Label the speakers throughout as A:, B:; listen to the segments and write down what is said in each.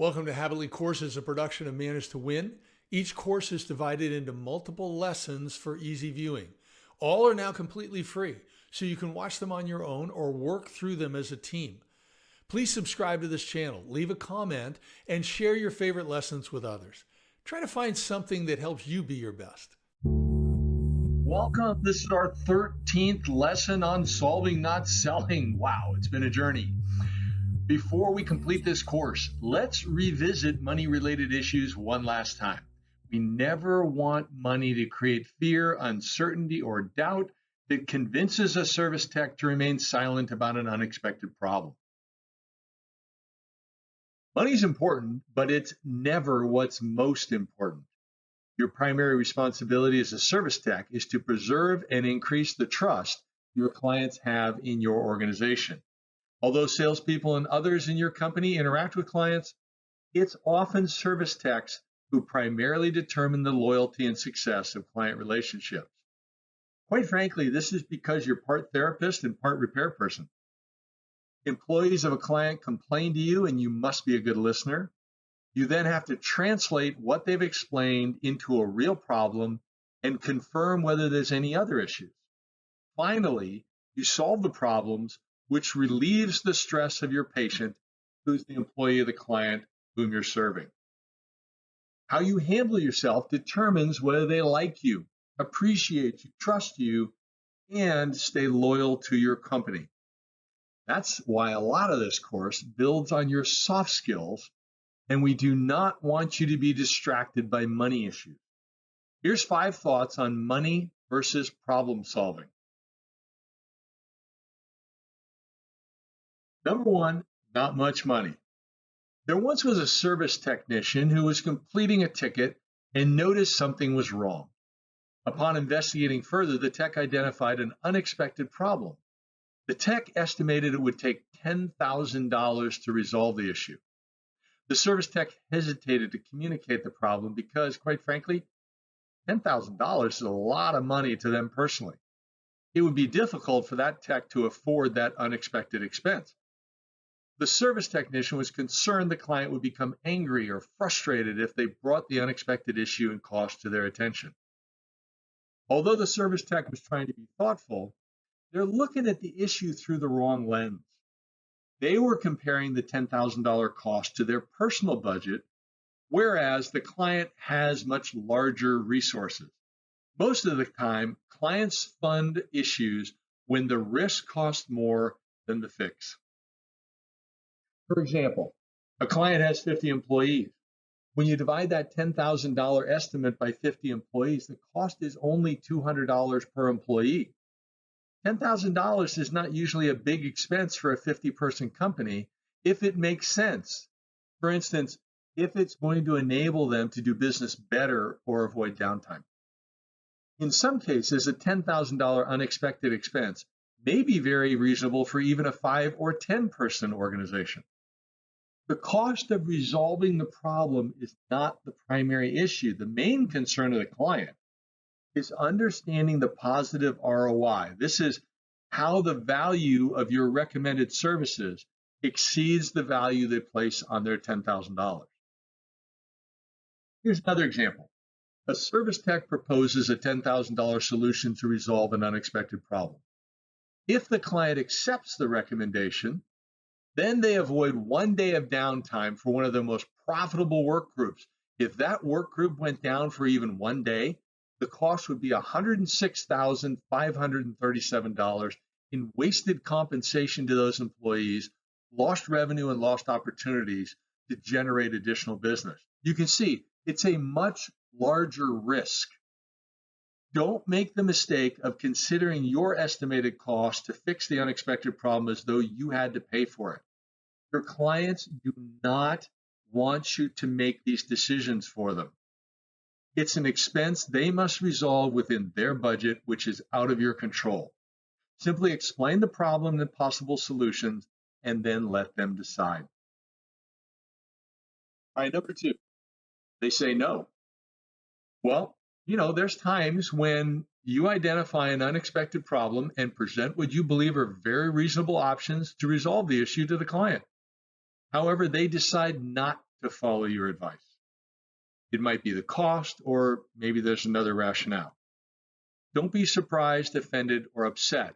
A: Welcome to Habitly Courses, a production of Manage to Win. Each course is divided into multiple lessons for easy viewing. All are now completely free, so you can watch them on your own or work through them as a team. Please subscribe to this channel, leave a comment, and share your favorite lessons with others. Try to find something that helps you be your best. Welcome. This is our 13th lesson on solving, not selling. Wow, it's been a journey. Before we complete this course, let's revisit money-related issues one last time. We never want money to create fear, uncertainty, or doubt that convinces a service tech to remain silent about an unexpected problem. Money is important, but it's never what's most important. Your primary responsibility as a service tech is to preserve and increase the trust your clients have in your organization. Although salespeople and others in your company interact with clients, it's often service techs who primarily determine the loyalty and success of client relationships. Quite frankly, this is because you're part therapist and part repair person. Employees of a client complain to you, and you must be a good listener. You then have to translate what they've explained into a real problem and confirm whether there's any other issues. Finally, you solve the problems, which relieves the stress of your patient, who's the employee of the client whom you're serving. How you handle yourself determines whether they like you, appreciate you, trust you, and stay loyal to your company. That's why a lot of this course builds on your soft skills, and we do not want you to be distracted by money issues. Here's 5 thoughts on money versus problem solving. Number 1, not much money. There once was a service technician who was completing a ticket and noticed something was wrong. Upon investigating further, the tech identified an unexpected problem. The tech estimated it would take $10,000 to resolve the issue. The service tech hesitated to communicate the problem because, quite frankly, $10,000 is a lot of money to them personally. It would be difficult for that tech to afford that unexpected expense. The service technician was concerned the client would become angry or frustrated if they brought the unexpected issue and cost to their attention. Although the service tech was trying to be thoughtful, they're looking at the issue through the wrong lens. They were comparing the $10,000 cost to their personal budget, whereas the client has much larger resources. Most of the time, clients fund issues when the risk costs more than the fix. For example, a client has 50 employees. When you divide that $10,000 estimate by 50 employees, the cost is only $200 per employee. $10,000 is not usually a big expense for a 50-person company if it makes sense. For instance, if it's going to enable them to do business better or avoid downtime. In some cases, a $10,000 unexpected expense may be very reasonable for even a 5 or 10-person organization. The cost of resolving the problem is not the primary issue. The main concern of the client is understanding the positive ROI. This is how the value of your recommended services exceeds the value they place on their $10,000. Here's another example. A service tech proposes a $10,000 solution to resolve an unexpected problem. If the client accepts the recommendation, then they avoid 1 day of downtime for one of the most profitable work groups. If that work group went down for even 1 day, the cost would be $106,537 in wasted compensation to those employees, lost revenue and lost opportunities to generate additional business. You can see it's a much larger risk. Don't make the mistake of considering your estimated cost to fix the unexpected problem as though you had to pay for it. Your clients do not want you to make these decisions for them. It's an expense they must resolve within their budget, which is out of your control. Simply explain the problem and possible solutions, and then let them decide. All right, number 2, they say no. Well, there's times when you identify an unexpected problem and present what you believe are very reasonable options to resolve the issue to the client. However, they decide not to follow your advice. It might be the cost, or maybe there's another rationale. Don't be surprised, offended, or upset.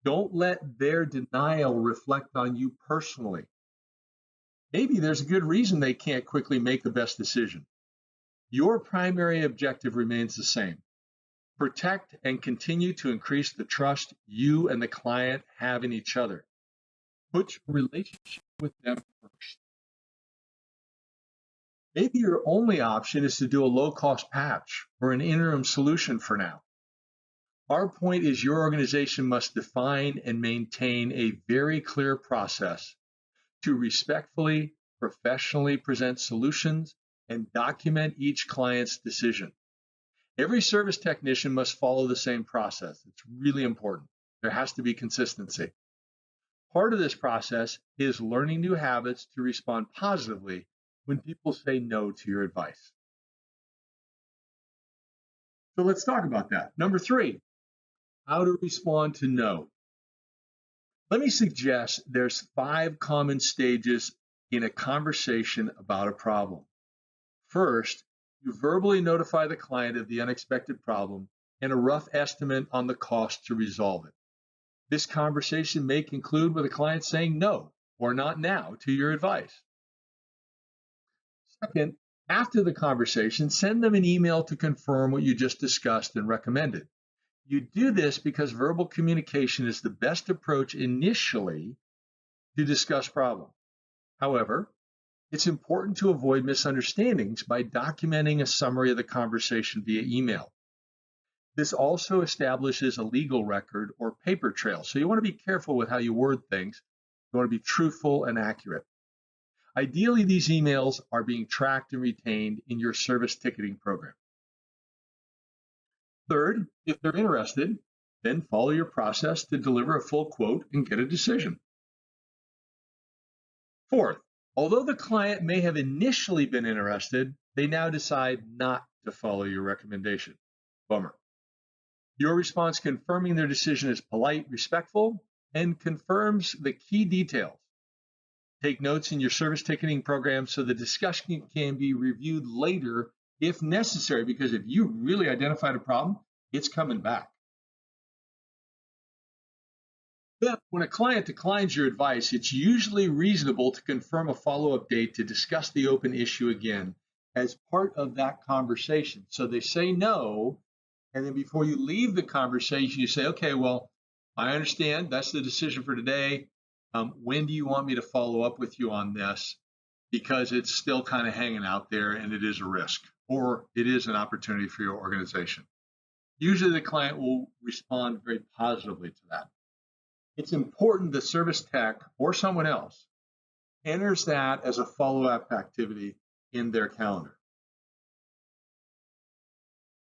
A: Don't let their denial reflect on you personally. Maybe there's a good reason they can't quickly make the best decision. Your primary objective remains the same. Protect and continue to increase the trust you and the client have in each other. Put your relationship with them first. Maybe your only option is to do a low-cost patch or an interim solution for now. Our point is your organization must define and maintain a very clear process to respectfully, professionally present solutions and document each client's decision. Every service technician must follow the same process. It's really important. There has to be consistency. Part of this process is learning new habits to respond positively when people say no to your advice. So let's talk about that. Number 3, how to respond to no. Let me suggest there's 5 common stages in a conversation about a problem. First, you verbally notify the client of the unexpected problem and a rough estimate on the cost to resolve it. This conversation may conclude with a client saying no or not now to your advice. Second, after the conversation, send them an email to confirm what you just discussed and recommended. You do this because verbal communication is the best approach initially to discuss problems. However, it's important to avoid misunderstandings by documenting a summary of the conversation via email. This also establishes a legal record or paper trail, so you want to be careful with how you word things. You want to be truthful and accurate. Ideally, these emails are being tracked and retained in your service ticketing program. Third, if they're interested, then follow your process to deliver a full quote and get a decision. Fourth, although the client may have initially been interested, they now decide not to follow your recommendation. Bummer. Your response confirming their decision is polite, respectful, and confirms the key details. Take notes in your service ticketing program so the discussion can be reviewed later if necessary, because if you really identified a problem, it's coming back. Then, when a client declines your advice, it's usually reasonable to confirm a follow-up date to discuss the open issue again as part of that conversation. So they say no, and then before you leave the conversation, you say, okay, well, I understand that's the decision for today. When do you want me to follow up with you on this? Because it's still kind of hanging out there and it is a risk, or it is an opportunity for your organization. Usually the client will respond very positively to that. It's important the service tech or someone else enters that as a follow-up activity in their calendar.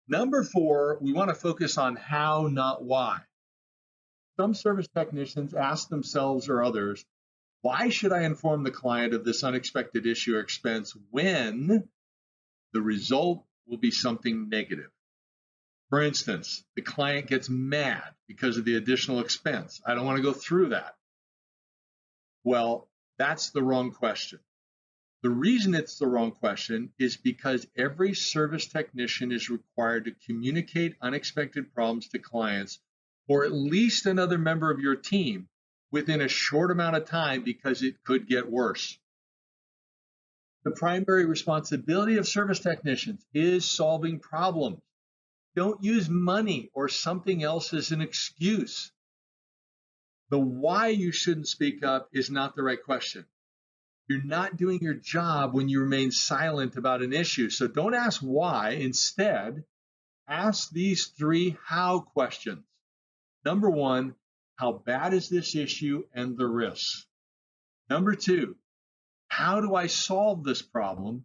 A: Number 4, we want to focus on how, not why. Some service technicians ask themselves or others, why should I inform the client of this unexpected issue or expense when the result will be something negative? For instance, the client gets mad because of the additional expense. I don't want to go through that. Well, that's the wrong question. The reason it's the wrong question is because every service technician is required to communicate unexpected problems to clients or at least another member of your team within a short amount of time because it could get worse. The primary responsibility of service technicians is solving problems. Don't use money or something else as an excuse. The why you shouldn't speak up is not the right question. You're not doing your job when you remain silent about an issue. So don't ask why. Instead, ask these 3 how questions. Number 1, how bad is this issue and the risks? Number 2, how do I solve this problem?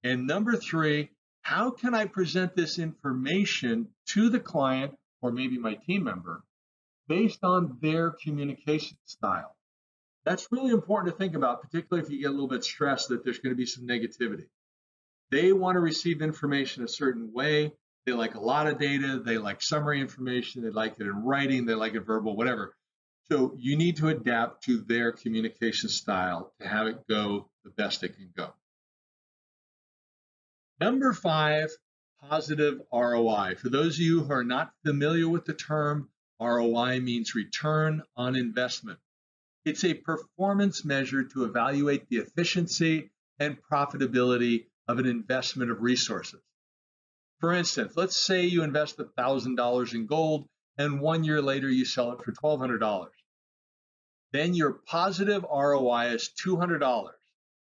A: And number 3, how can I present this information to the client or maybe my team member based on their communication style? That's really important to think about, particularly if you get a little bit stressed that there's going to be some negativity. They want to receive information a certain way. They like a lot of data. They like summary information. They like it in writing. They like it verbal, whatever. So you need to adapt to their communication style to have it go the best it can go. Number 5, positive ROI. For those of you who are not familiar with the term, ROI means return on investment. It's a performance measure to evaluate the efficiency and profitability of an investment of resources. For instance, let's say you invest $1,000 in gold and 1 year later you sell it for $1,200. Then your positive ROI is $200.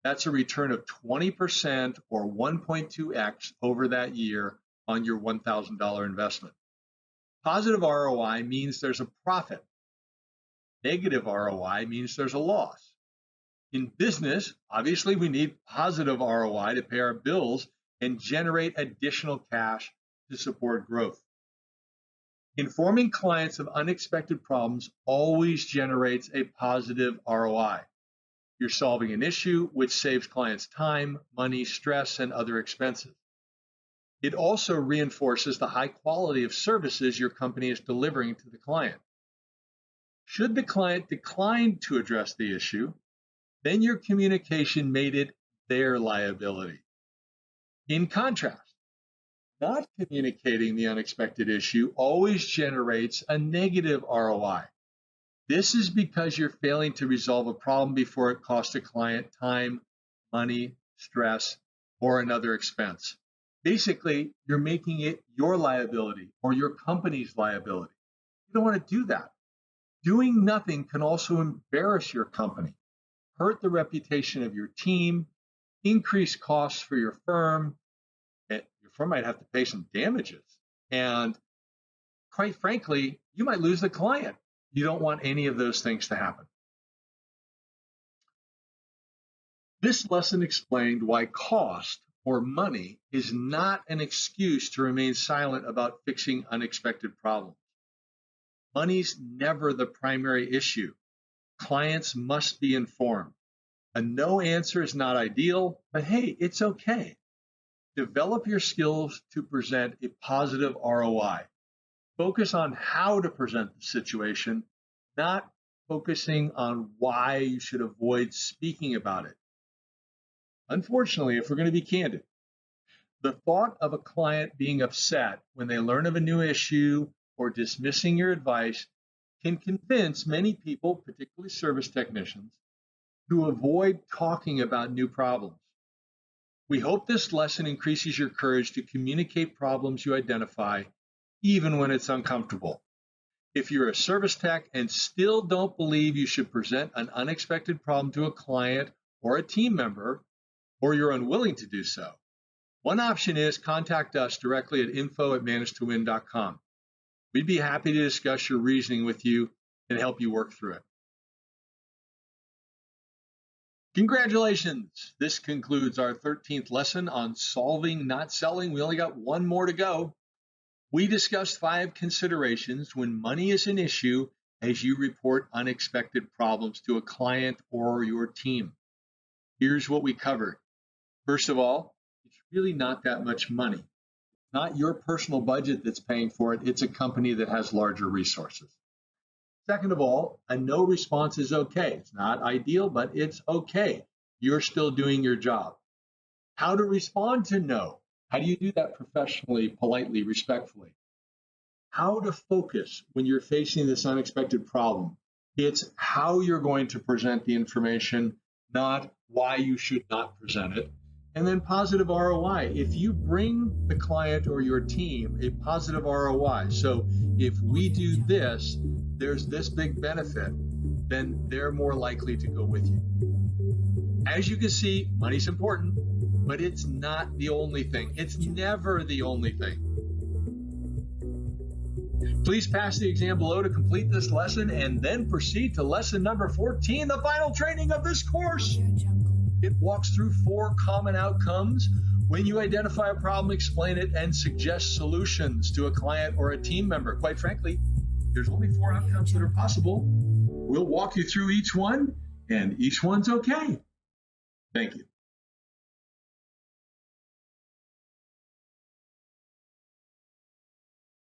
A: That's a return of 20% or 1.2x over that year on your $1,000 investment. Positive ROI means there's a profit. Negative ROI means there's a loss. In business, obviously, we need positive ROI to pay our bills and generate additional cash to support growth. Informing clients of unexpected problems always generates a positive ROI. You're solving an issue which saves clients time, money, stress, and other expenses. It also reinforces the high quality of services your company is delivering to the client. Should the client decline to address the issue, then your communication made it their liability. In contrast, not communicating the unexpected issue always generates a negative ROI. This is because you're failing to resolve a problem before it costs a client time, money, stress, or another expense. Basically, you're making it your liability or your company's liability. You don't want to do that. Doing nothing can also embarrass your company, hurt the reputation of your team, increase costs for your firm. Your firm might have to pay some damages. And quite frankly, you might lose the client. You don't want any of those things to happen. This lesson explained why cost or money is not an excuse to remain silent about fixing unexpected problems. Money's never the primary issue. Clients must be informed. A no answer is not ideal, but hey, it's okay. Develop your skills to present a positive ROI. Focus on how to present the situation, not focusing on why you should avoid speaking about it. Unfortunately, if we're going to be candid, the thought of a client being upset when they learn of a new issue or dismissing your advice can convince many people, particularly service technicians, to avoid talking about new problems. We hope this lesson increases your courage to communicate problems you identify, even when it's uncomfortable. If you're a service tech and still don't believe you should present an unexpected problem to a client or a team member, or you're unwilling to do so, one option is contact us directly at info@manage2win.com. We'd be happy to discuss your reasoning with you and help you work through it. Congratulations! This concludes our 13th lesson on solving, not selling. We only got one more to go. We discussed 5 considerations when money is an issue as you report unexpected problems to a client or your team. Here's what we covered. First of all, it's really not that much money. It's not your personal budget that's paying for it. It's a company that has larger resources. Second of all, a no response is okay. It's not ideal, but it's okay. You're still doing your job. How to respond to no? How do you do that professionally, politely, respectfully? How to focus when you're facing this unexpected problem? It's how you're going to present the information, not why you should not present it. And then positive ROI. If you bring the client or your team a positive ROI, so if we do this, there's this big benefit, then they're more likely to go with you. As you can see, money's important, but it's not the only thing. It's never the only thing. Please pass the exam below to complete this lesson and then proceed to lesson number 14, the final training of this course. It walks through 4 common outcomes. When you identify a problem, explain it, and suggest solutions to a client or a team member. Quite frankly, there's only 4 outcomes that are possible. We'll walk you through each one, and each one's okay. Thank you.